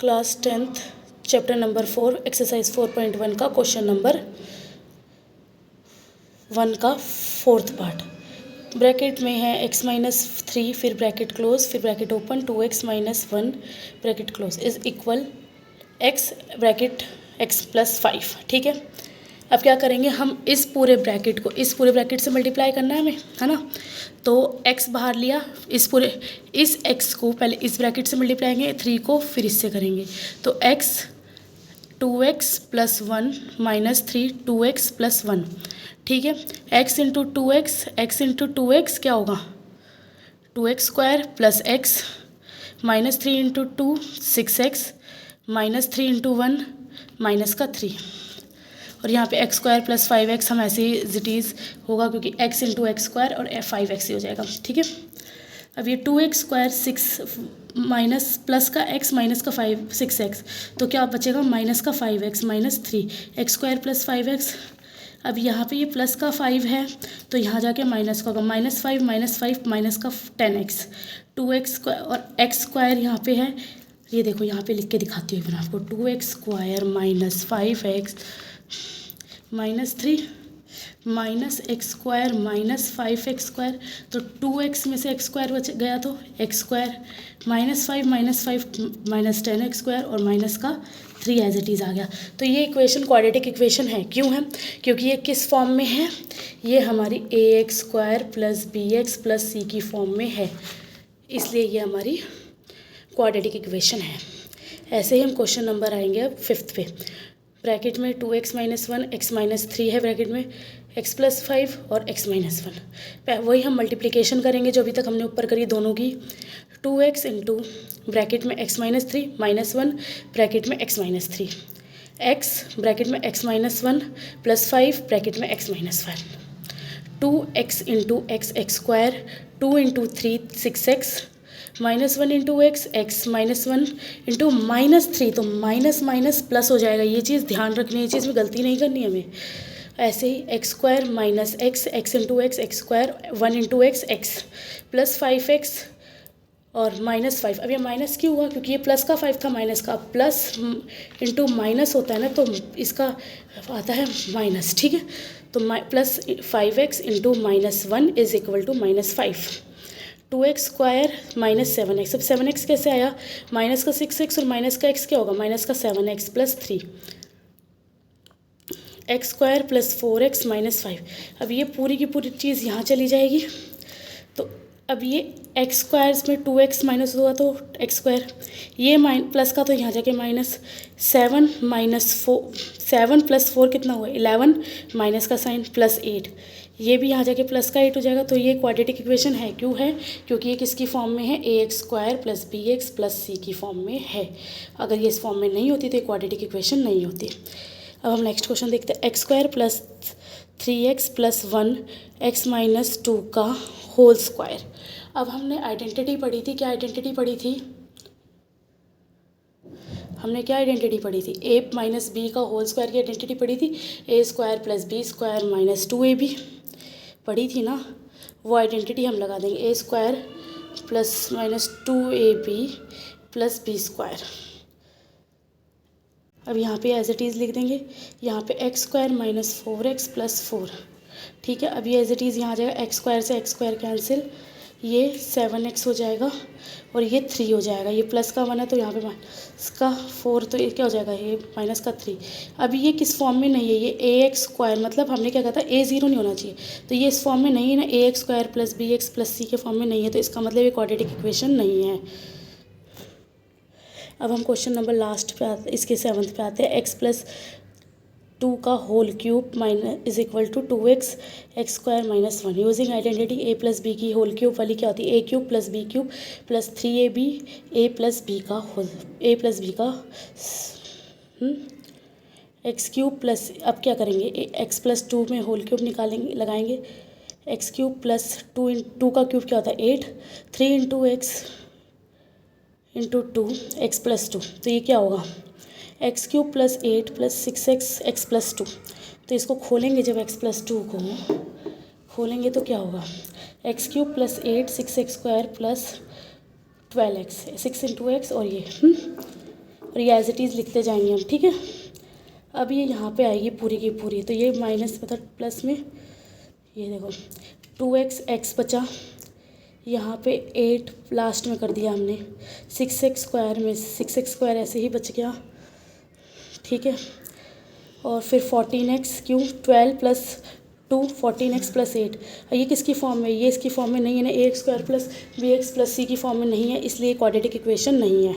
Class 10th chapter number 4 exercise 4.1 का question number 1 का fourth part. Bracket में है x-3, फिर ब्रैकेट क्लोज, फिर bracket open, 2x-1 bracket close is equal x bracket x + 5। ठीक है, अब क्या करेंगे हम, इस पूरे ब्रैकेट से मल्टीप्लाई करना है हमें, है ना। तो x बाहर लिया, इस x को पहले इस ब्रैकेट से मल्टीप्लाई करेंगे, 3 को फिर इससे करेंगे, तो x 2x + 1 - 3 2x + 1। ठीक है, x × 2x क्या होगा 2x² + x -3 × 2 6x -3 × 1 -3, और यहाँ पे x² + 5x हम ऐसे ही इट होगा क्योंकि x × x² और 5x ही हो जाएगा। ठीक है, अब ये 2x² 6 माइनस प्लस का x माइनस का 5 6x, तो क्या बचेगा माइनस का 5x -3 x² + 5x। अब यहाँ पे ये प्लस का 5 है तो यहाँ जाके माइनस का होगा -5 माइनस का 10x 2x² और x² यहाँ पे है, ये देखो यहाँ पे लिख के दिखाती हूँ मैं आपको, 2x² - 5x -3 -x² - 5x², तो 2x में से x² बच गया तो x² -5 - 10x² और माइनस का 3 एज इट इज़ आ गया। तो ये इक्वेशन क्वाड्रेटिक इक्वेशन है, क्यों है, क्योंकि ये किस फॉर्म में है, ये हमारी ax² + bx + c की फॉर्म में है, इसलिए ये हमारी क्वाड्रेटिक इक्वेशन है। ऐसे ही हम क्वेश्चन नंबर आएंगे अब 5th पे। ब्रैकेट में 2x - 1 x - 3 है, ब्रैकेट में x + 5 और x - 1, वही हम मल्टीप्लिकेशन करेंगे जो अभी तक हमने ऊपर करी दोनों की। 2x × ब्रैकेट में x - 3 -1 ब्रैकेट में x - 3 x ब्रैकेट में x - 1 + 5 ब्रैकेट में x - 1 2x × x² 2 × 3 6x -1 × x 1 × -3, तो माइनस माइनस प्लस हो जाएगा, ये चीज़ ध्यान रखनी है, ये चीज़ में गलती नहीं करनी हमें। ऐसे ही x² - x x × x x² 1 × x x + 5x और -5। अब ये माइनस क्यों हुआ, क्योंकि ये प्लस का 5 था, माइनस का, प्लस इंटू माइनस होता है ना, तो इसका आता है माइनस। ठीक है, तो plus 5x × -1 is equal to -5 2x² - 7x। अब 7x कैसे आया, माइनस का 6x और माइनस का x क्या होगा, माइनस का 7x + 3 x² + 4x - 5। अब ये पूरी की पूरी चीज़ यहाँ चली जाएगी, तो अब ये x² में 2x माइनस हुआ तो x², ये प्लस का तो यहाँ जाके -7 7 + 4 कितना हुआ 11 माइनस का साइन +8, ये भी यहाँ जाके प्लस का 8 हो जाएगा। तो ये क्वाड्रेटिक इक्वेशन है, क्यों है, क्योंकि ये किसकी फॉर्म में है, ax² + bx + c की फॉर्म में है। अगर ये इस फॉर्म में नहीं होती तो ये क्वाड्रेटिक इक्वेशन नहीं होती। अब हम नेक्स्ट क्वेश्चन देखते हैं, x² + 3x + 1 x - 2 का होल स्क्वायर। अब हमने आइडेंटिटी पढ़ी थी, क्या आइडेंटिटी पढ़ी थी, हमने क्या आइडेंटिटी पढ़ी थी, a - b का होल स्क्वायर की आइडेंटिटी पढ़ी थी, a² + b² - 2ab पढ़ी थी ना, वो आइडेंटिटी हम लगा देंगे, a² + -2ab + b²। अब यहाँ पे एज इट इज़ लिख देंगे, यहाँ पे x² - 4x + 4। ठीक है, अब ये एज इट इज़ यहाँ आ जाएगा, x² से x² कैंसिल, ये 7x हो जाएगा और ये 3 हो जाएगा, ये प्लस का 1 है तो यहाँ पे माइनस का 4, तो ये क्या हो जाएगा, ये माइनस का 3। अभी ये किस फॉर्म में नहीं है, ये ax², मतलब हमने क्या कहा था, a 0 नहीं होना चाहिए, तो ये इस फॉर्म में नहीं है ना, ax² + bx + c के फॉर्म में नहीं है, तो इसका मतलब ये क्वाड्रेटिक इक्वेशन नहीं है। अब हम क्वेश्चन नंबर लास्ट पे आते, इसके 7th पे आते हैं, x + 2 का whole cube is equal to 2x x² - 1 using identity a + b की होल क्यूब वाली क्या होती है, a³ + b³ + 3ab a + b का होल x³ प्लस, अब क्या करेंगे, x + 2 में होल क्यूब निकालेंगे, लगाएंगे, x³ + 2 का क्यूब क्या होता है 8 3 × x × 2 x + 2, तो ये क्या होगा x³ + 8 + 6x x + 2। तो इसको खोलेंगे, जब x + 2 को खोलेंगे तो क्या होगा, x³ + 8 6x² + 12x 6 × x और ये और ये एज इट इज़ लिखते जाएंगे हम, ठीक है। अब ये यहाँ पे आएगी पूरी की पूरी, तो ये माइनस मतलब प्लस में ये देखो 2x x बचा, यहाँ पे 8 लास्ट में कर दिया हमने, 6x स्क्वायर में 6x स्क्वायर ऐसे ही बच गया, ठीक है। और फिर 14x क्यों 12 प्लस 2 14x प्लस 8, ये किसकी फॉर्म में, ये इसकी फॉर्म में नहीं है ना, ax square plus bx plus c की फॉर्म में नहीं है, इसलिए क्वाड्रेटिक इक्वेशन नहीं है।